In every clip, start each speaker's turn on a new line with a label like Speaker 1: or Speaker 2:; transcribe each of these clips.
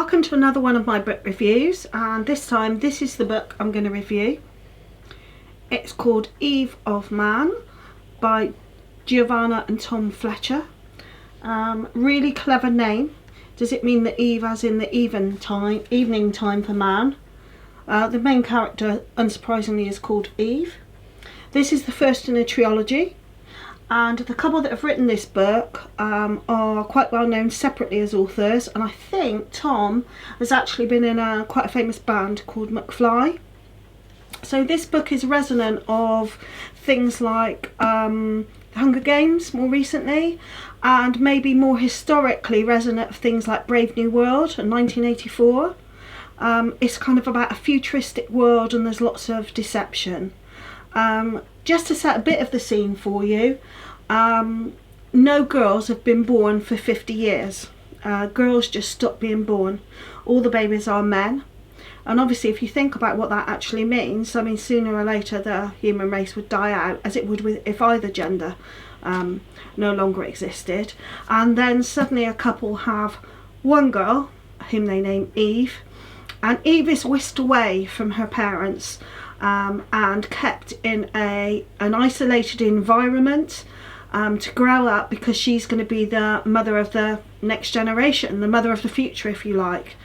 Speaker 1: Welcome to another one of my book reviews, and this time this is the book I'm going to review. It's called Eve of Man by Giovanna and Tom Fletcher. Really clever name. Does it mean the Eve as in the evening time for man? The main character, unsurprisingly, is called Eve. This is the first in a trilogy, and the couple that have written this book are quite well known separately as authors, and I think Tom has actually been in quite a famous band called McFly. So this book is resonant of things like The Hunger Games more recently, and maybe more historically resonant of things like Brave New World in 1984. It's kind of about a futuristic world, and there's lots of deception. Just to set a bit of the scene for you, no girls have been born for 50 years. Girls just stopped being born. All the babies are men. And obviously, if you think about what that actually means, I mean, sooner or later the human race would die out, as it would if either gender no longer existed. And then suddenly a couple have one girl, whom they name Eve, and Eve is whisked away from her parents and kept in an isolated environment to grow up, because she's going to be the mother of the next generation, the mother of the future, if you like.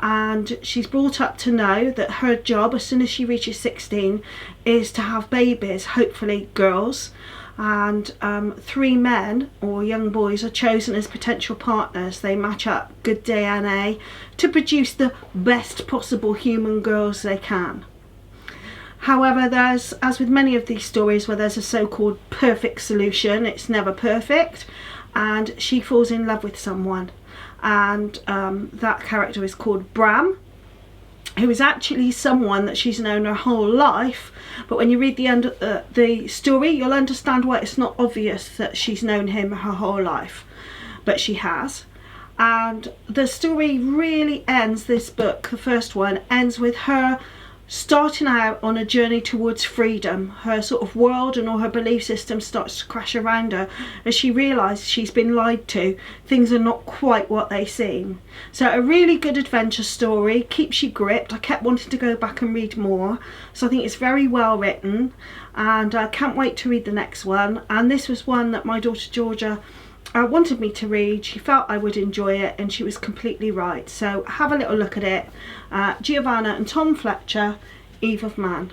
Speaker 1: And she's brought up to know that her job, as soon as she reaches 16, is to have babies, hopefully girls. And 3 men or young boys are chosen as potential partners. They match up good DNA to produce the best possible human girls they can. However, there's, as with many of these stories where there's a so-called perfect solution, it's never perfect, and she falls in love with someone, and that character is called Bram, who is actually someone that she's known her whole life, but when you read the story, you'll understand why it's not obvious that she's known him her whole life, but she has. And the story really ends, this book, the first one, ends with her starting out on a journey towards freedom. Her sort of world and all her belief system starts to crash around her as she realises she's been lied to. Things are not quite what they seem. So a really good adventure story, keeps you gripped. I kept wanting to go back and read more, so I think it's very well written, and I can't wait to read the next one. And this was one that my daughter Georgia wanted me to read. She felt I would enjoy it, and she was completely right. So have a little look at it. Giovanna and Tom Fletcher, Eve of Man.